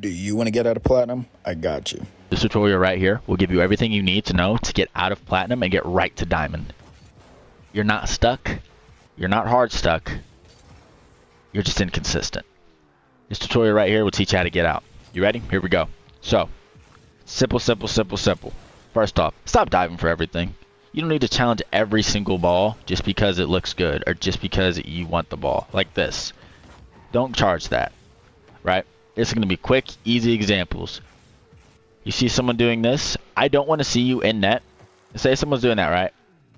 Do you want to get out of platinum? I got you. This tutorial right here will give you everything you need to know to get out of platinum and get right to diamond. You're not stuck. You're not hard stuck. You're just inconsistent. This tutorial right here will teach you how to get out. You ready? Here we go. So, simple. First off, stop diving for everything. You don't need to challenge every single ball just because it looks good or just because you want the ball. Like this. Don't charge that. Right? It's going to be quick, easy examples. You see someone doing this, I don't want to see you in net. Say someone's doing that, right?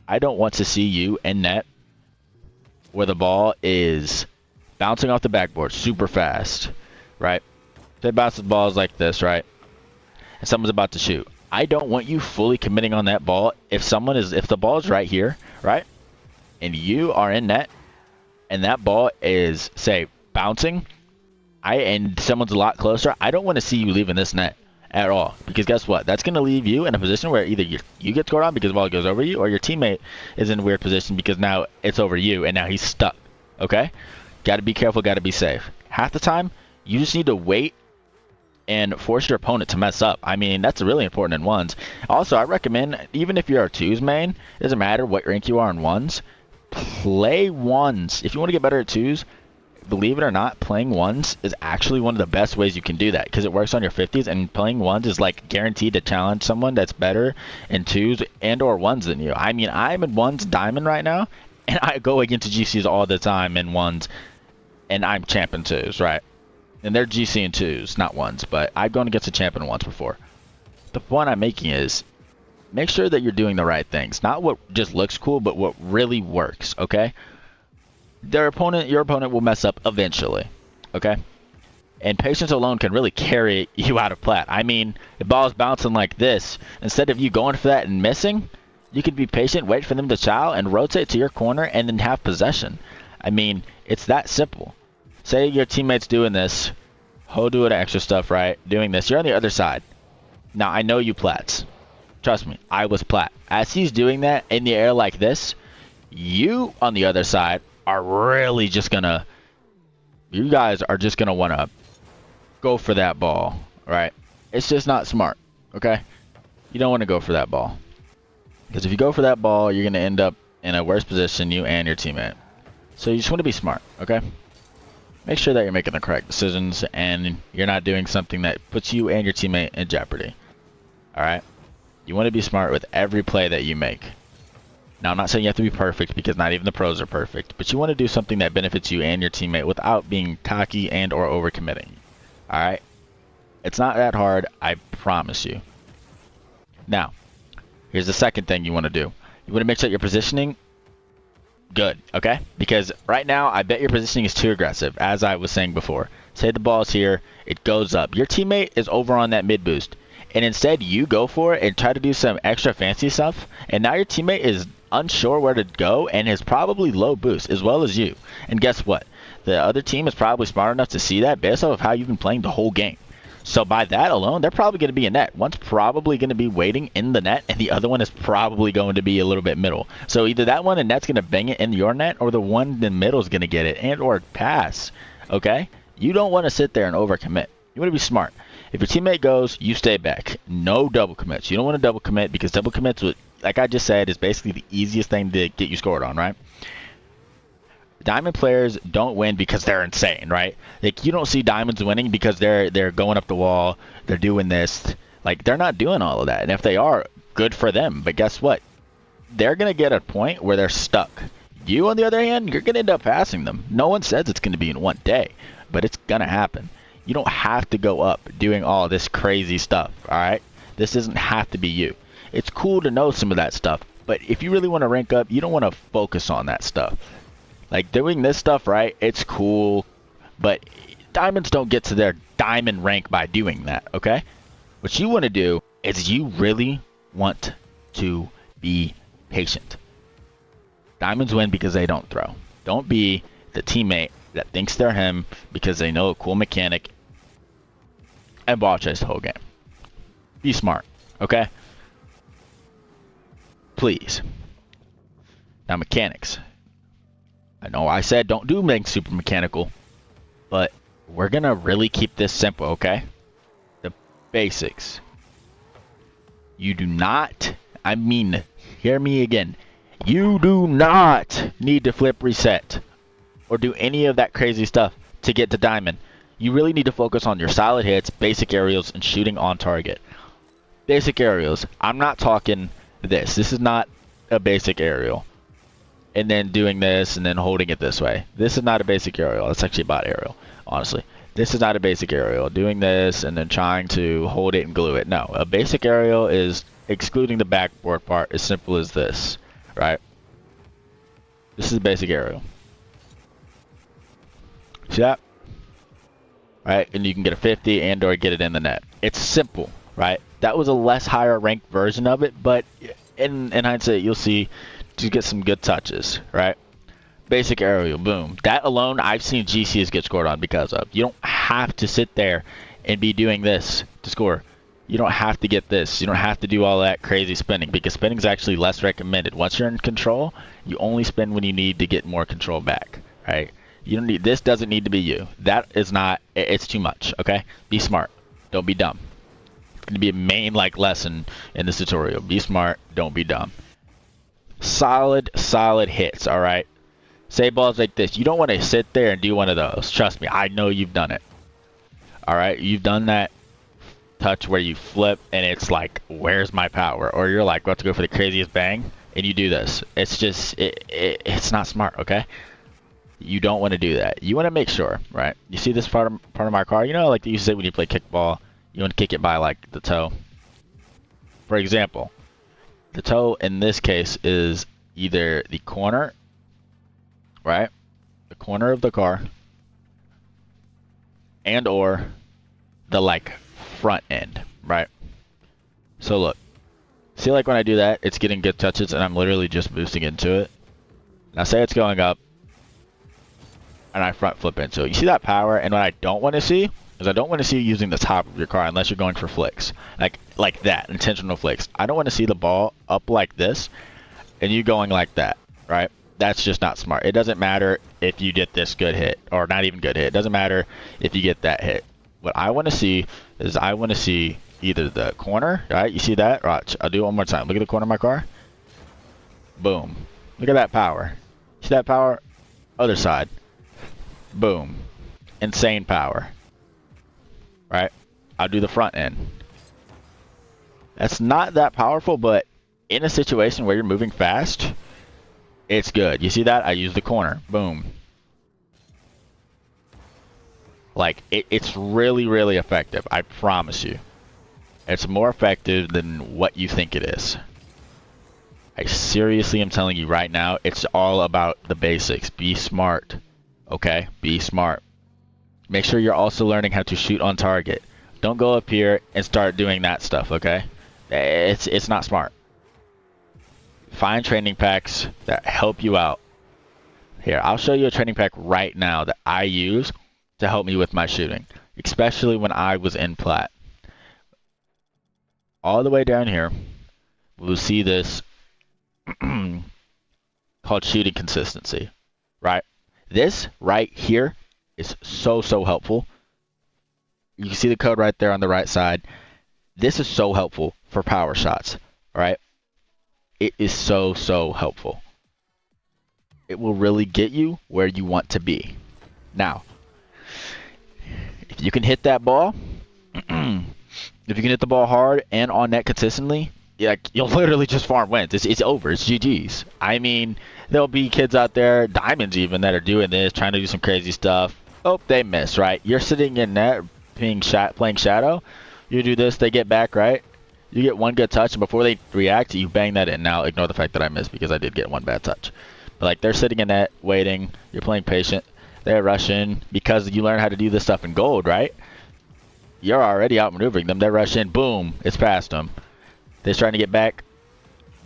I don't want to see you in net where the ball is bouncing off the backboard super fast, right? Say bounce the balls like this, right? And someone's about to shoot. I don't want you fully committing on that ball. If the ball is right here, right? And you are in net and that ball is, say, bouncing, and someone's a lot closer, I don't want to see you leaving this net at all. Because guess what? That's going to leave you in a position where either you get scored on because the ball goes over you, or your teammate is in a weird position because now it's over you and now he's stuck. Okay? Got to be careful, got to be safe. Half the time, you just need to wait and force your opponent to mess up. I mean, that's really important in ones. Also, I recommend, even if you're a twos main, it doesn't matter what rank you are in ones, play ones. If you want to get better at twos, believe it or not, playing ones is actually one of the best ways you can do that because it works on your 50s, and playing ones is like guaranteed to challenge someone that's better in twos and or ones than you. I mean, I'm in ones diamond right now, and I go against GCs all the time in ones, and I'm champ in twos, right? And they're GC in twos, not ones, but I've gone against a champion once before. The point I'm making is make sure that you're doing the right things, not what just looks cool, but what really works, okay? Your opponent will mess up eventually, okay? And patience alone can really carry you out of plat. I mean, the ball's bouncing like this. Instead of you going for that and missing, you can be patient, wait for them to chow, and rotate to your corner, and then have possession. I mean, it's that simple. Say your teammate's doing this, Ho doing extra stuff, right? Doing this, you're on the other side. Now, I know you plats. Trust me, I was plat. As he's doing that in the air like this, you on the other side are really just gonna, you guys are just gonna wanna go for that ball, right? It's just not smart, okay? You don't wanna go for that ball. Because if you go for that ball, you're gonna end up in a worse position, you and your teammate. So you just wanna be smart, okay? Make sure that you're making the correct decisions and you're not doing something that puts you and your teammate in jeopardy, alright? You wanna be smart with every play that you make. Now, I'm not saying you have to be perfect because not even the pros are perfect, but you want to do something that benefits you and your teammate without being cocky and or overcommitting. All right? It's not that hard, I promise you. Now, here's the second thing you want to do. You want to make sure your positioning good, okay? Because right now, I bet your positioning is too aggressive, as I was saying before. Say the ball's here, it goes up. Your teammate is over on that mid boost. And instead, you go for it and try to do some extra fancy stuff. And now your teammate is unsure where to go and is probably low boost as well as you. And guess what? The other team is probably smart enough to see that based off of how you've been playing the whole game. So by that alone, they're probably going to be in net. One's probably going to be waiting in the net, and the other one is probably going to be a little bit middle. So either that one in net's going to bang it in your net, or the one in the middle is going to get it and or pass. Okay? You don't want to sit there and overcommit. You want to be smart. If your teammate goes, you stay back. No double commits. You don't want to double commit because double commits, like I just said, is basically the easiest thing to get you scored on, right? Diamond players don't win because they're insane, right? Like, you don't see diamonds winning because they're going up the wall, they're doing this. Like, they're not doing all of that. And if they are, good for them. But guess what? They're going to get a point where they're stuck. You, on the other hand, you're going to end up passing them. No one says it's going to be in one day, but it's going to happen. You don't have to go up doing all this crazy stuff, all right? This doesn't have to be you. It's cool to know some of that stuff, but if you really want to rank up, you don't want to focus on that stuff. Like, doing this stuff, right, it's cool, but diamonds don't get to their diamond rank by doing that, okay? What you want to do is you really want to be patient. Diamonds win because they don't throw. Don't be the teammate that thinks they're him because they know a cool mechanic and ball chase the whole game. Be smart, okay? Please. Now, mechanics. I know I said don't do anything super mechanical, but we're gonna really keep this simple, okay? basics. You do not, I mean, hear me again. You do not need to flip reset or do any of that crazy stuff to get to diamond. You really need to focus on your solid hits, basic aerials, and shooting on target. Basic aerials. I'm not talking this. This is not a basic aerial. And then doing this and then holding it this way. This is not a basic aerial. It's actually a bot aerial, honestly. This is not a basic aerial. Doing this and then trying to hold it and glue it. No, a basic aerial is excluding the backboard part, as simple as this, right? This is a basic aerial. See that? Right, and you can get a 50 and or get it in the net. It's simple, right? That was a less higher ranked version of it, but in hindsight, you'll see to get some good touches, right? Basic aerial, boom. That alone, I've seen GCs get scored on because of. You don't have to sit there and be doing this to score. You don't have to get this. You don't have to do all that crazy spinning, because spinning is actually less recommended. Once you're in control, you only spin when you need to get more control back, right? You don't need, this doesn't need to be you. That is not, it's too much, okay? Be smart. Don't be dumb. It's going to be a main lesson in this tutorial. Be smart, don't be dumb. Solid hits, all right? Say balls like this. You don't want to sit there and do one of those. Trust me, I know you've done it. All right, you've done that touch where you flip and it's like, where's my power? Or you're like about to go for the craziest bang and you do this. It's just, it's not smart, okay? You don't want to do that. You want to make sure, right? You see this part of my car? You know, like you say when you play kickball, you want to kick it by like the toe. For example, the toe in this case is either the corner, right? The corner of the car, and or the like front end, right? So look, see, like when I do that, it's getting good touches and I'm literally just boosting into it. Now say it's going up and I front flip into it. You see that power? And what I don't want to see is I don't want to see you using the top of your car unless you're going for flicks. Like that, intentional flicks. I don't want to see the ball up like this and you going like that, right? That's just not smart. It doesn't matter if you get this good hit or not even good hit. It doesn't matter if you get that hit. What I want to see is I want to see either the corner, right? You see that? Watch. I'll do it one more time. Look at the corner of my car. Boom. Look at that power. See that power? Other side. Boom. Insane power. Right? I'll do the front end. That's not that powerful, but in a situation where you're moving fast, it's good. You see that? I use the corner. Boom. Like, it's really, really effective. I promise you. It's more effective than what you think it is. I seriously am telling you right now, it's all about the basics. Be smart. Okay? Be smart. Make sure you're also learning how to shoot on target. Don't go up here and start doing that stuff, okay? It's not smart. Find training packs that help you out. Here, I'll show you a training pack right now that I use to help me with my shooting, especially when I was in Plat. All the way down here, we'll see this called shooting consistency, right? This right here is so helpful. You can see the code right there on the right side. This is so helpful for power shots, all right? It is so helpful. It will really get you where you want to be. Now, if you can hit that ball, if you can hit the ball hard and on net consistently, you'll literally just farm wins. It's over. It's GG's. I mean, there'll be kids out there, diamonds even, that are doing this, trying to do some crazy stuff. Oh, they miss, right? You're sitting in net, playing shadow. You do this, they get back, right? You get one good touch, and before they react, you bang that in. Now, ignore the fact that I missed because I did get one bad touch. But like, they're sitting in net, waiting. You're playing patient. They're rushing because you learn how to do this stuff in gold, right? You're already outmaneuvering them. They're rushing. Boom. It's past them. They're trying to get back.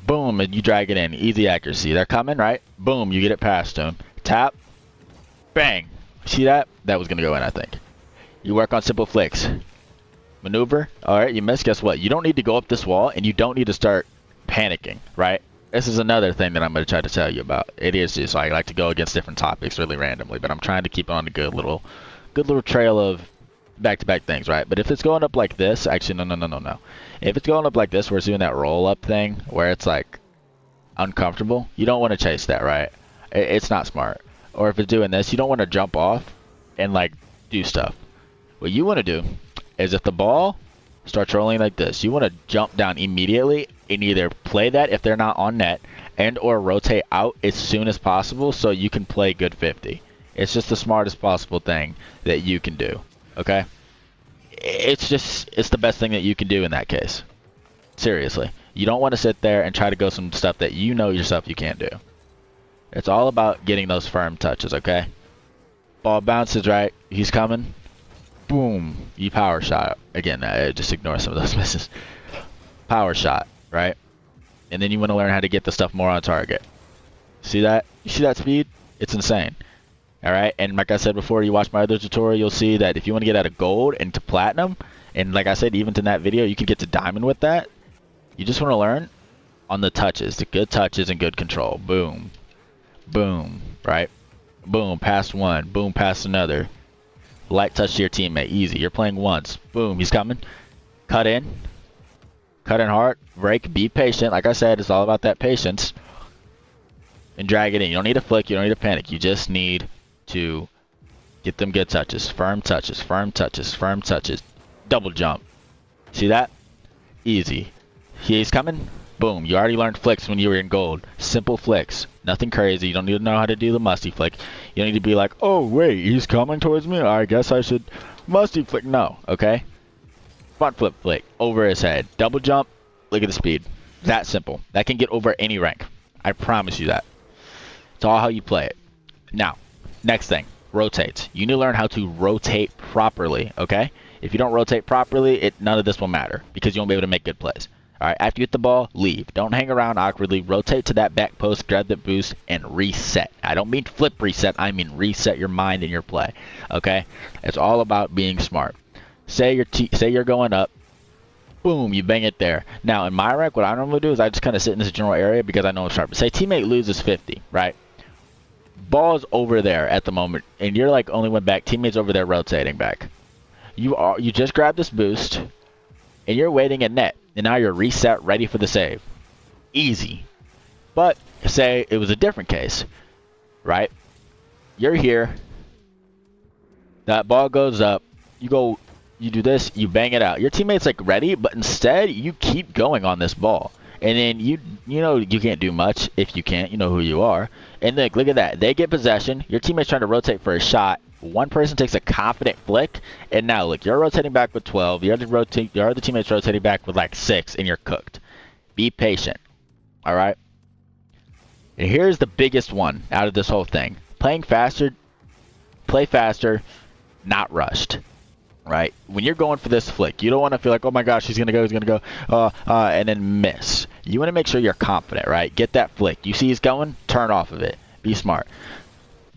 Boom. And you drag it in. Easy accuracy. They're coming, right? Boom. You get it past them. Tap. Bang. See that? That was going to go in, I think. You work on simple flicks. Maneuver. All right. You missed. Guess what? You don't need to go up this wall, and you don't need to start panicking, right? This is another thing that I'm going to try to tell you about. It is just, I like to go against different topics really randomly, but I'm trying to keep on a good little trail of back-to-back things, right? But if it's going up like this, actually, no. If it's going up like this, where it's doing that roll-up thing, where it's like uncomfortable, you don't want to chase that, right? It's not smart. Or if it's doing this, you don't want to jump off and like do stuff. What you want to do is if the ball starts rolling like this, you want to jump down immediately and either play that if they're not on net and or rotate out as soon as possible so you can play good 50. It's just the smartest possible thing that you can do, okay? It's the best thing that you can do in that case. Seriously. You don't want to sit there and try to go some stuff that you know yourself you can't do. It's all about getting those firm touches, okay? Ball bounces, right? He's coming. Boom. You power shot. Again, just ignore some of those misses. Power shot, right? And then you want to learn how to get the stuff more on target. See that? You see that speed? It's insane. Alright? And like I said before, you watch my other tutorial, you'll see that if you want to get out of gold into platinum, and like I said, even in that video, you can get to diamond with that. You just want to learn on the touches, the good touches and good control. Boom. Boom. Right? Boom. Past one. Boom. Past another. Light touch to your teammate. Easy. You're playing once. Boom. He's coming. Cut in. Cut in hard. Break. Be patient. Like I said, it's all about that patience. And drag it in. You don't need to flick. You don't need to panic. You just need to get them good touches. Firm touches. Firm touches. Firm touches. Double jump. See that? Easy. He's coming. Boom. You already learned flicks when you were in gold. Simple flicks. Nothing crazy. You don't need to know how to do the musty flick. You don't need to be like, oh, wait, he's coming towards me? I guess I should musty flick. No, okay? Front flip flick. Over his head. Double jump. Look at the speed. That simple. That can get over any rank. I promise you that. It's all how you play it. Now, next thing. Rotates. You need to learn how to rotate properly, okay? If you don't rotate properly, none of this will matter because you won't be able to make good plays. Alright, after you hit the ball, leave. Don't hang around awkwardly. Rotate to that back post, grab that boost, and reset. I don't mean flip reset. I mean reset your mind and your play. Okay? It's all about being smart. Say you're going up. Boom, you bang it there. Now, in my rank, what I normally do is I just kind of sit in this general area because I know I'm sharp. Say teammate loses 50, right? Ball's over there at the moment, and you're like only one back. Teammate's over there rotating back. You just grab this boost, and you're waiting at net. And now you're reset, ready for the save. Easy. But say it was a different case, right? You're here. That ball goes up. You do this, you bang it out. Your teammate's like ready, but instead you keep going on this ball. And then you know you can't do much if you can't. You know who you are. And look at that. They get possession. Your teammate's trying to rotate for a shot. One person takes a confident flick, and now look, you're rotating back with 12. Your other teammate's rotating back with like 6, and you're cooked. Be patient. All right. And here's the biggest one out of this whole thing: playing faster. Play faster, not rushed. Right? When you're going for this flick, you don't want to feel like, oh my gosh, he's gonna go, and then miss. You want to make sure you're confident, right? Get that flick. You see he's going, turn off of it. Be smart,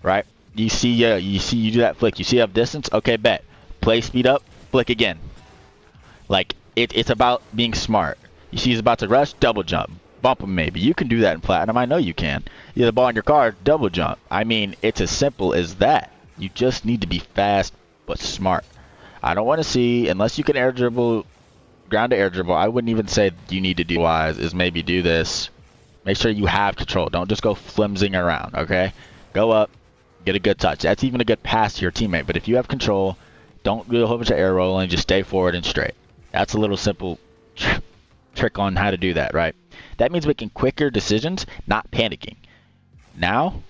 right? You do that flick. You see you have distance? Okay, bet. Play speed up, flick again. Like, it's about being smart. You see he's about to rush, double jump. Bump him maybe. You can do that in Platinum. I know you can. You have the ball in your car, double jump. I mean, it's as simple as that. You just need to be fast but smart. I don't want to see, unless you can air dribble, ground to air dribble, I wouldn't even say you need to do wise, is maybe do this. Make sure you have control. Don't just go flimsing around, okay? Go up. Get a good touch. That's even a good pass to your teammate. But if you have control, don't do a whole bunch of air rolling. Just stay forward and straight. That's a little simple trick on how to do that, right? That means making quicker decisions, not panicking. Now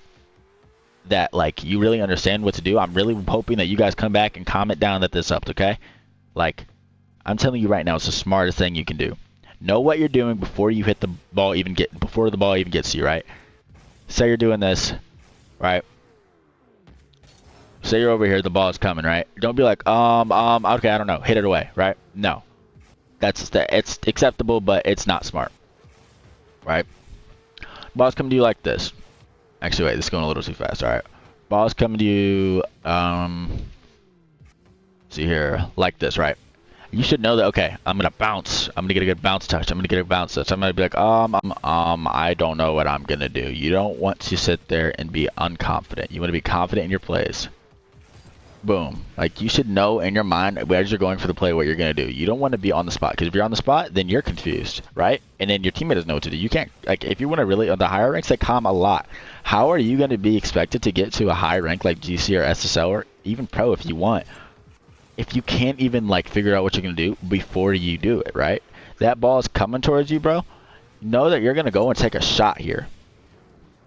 that like you really understand what to do, I'm really hoping that you guys come back and comment down that this helped, okay? Like, I'm telling you right now, it's the smartest thing you can do. Know what you're doing before you hit the ball before the ball even gets to you, right? Say you're doing this, right? Say you're over here, the ball is coming, right? Don't be like, okay, I don't know, hit it away, right? No. It's acceptable, but it's not smart, right? Ball's coming to you like this. Actually, wait, this is going a little too fast, all right? Ball's coming to you, see here, like this, right? You should know that, okay, I'm going to bounce. I'm going to get a good bounce touch. I'm going to get a bounce touch. I'm going to be like, I don't know what I'm going to do. You don't want to sit there and be unconfident. You want to be confident in your plays. Boom. Like, you should know in your mind as you're going for the play what you're going to do. You don't want to be on the spot, because if you're on the spot, then you're confused, right? And then your teammate doesn't know what to do. You can't, like, if you want to really, on the higher ranks, they calm a lot. How are you going to be expected to get to a high rank like GC or SSL or even Pro if you want, if you can't even, like, figure out what you're going to do before you do it, right? That ball is coming towards you, bro. Know that you're going to go and take a shot here.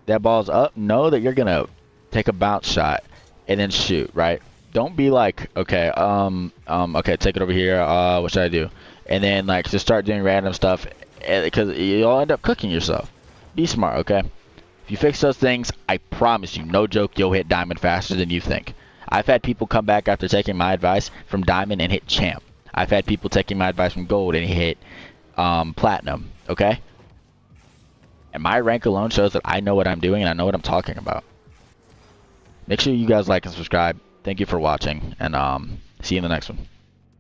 That ball's up. Know that you're going to take a bounce shot and then shoot, right? Don't be like, okay, okay, take it over here. What should I do? And then, like, just start doing random stuff, because you'll end up cooking yourself. Be smart, okay? If you fix those things, I promise you, no joke, you'll hit diamond faster than you think. I've had people come back after taking my advice from diamond and hit champ. I've had people taking my advice from gold and hit platinum, okay? And my rank alone shows that I know what I'm doing and I know what I'm talking about. Make sure you guys like and subscribe. Thank you for watching, and see you in the next one.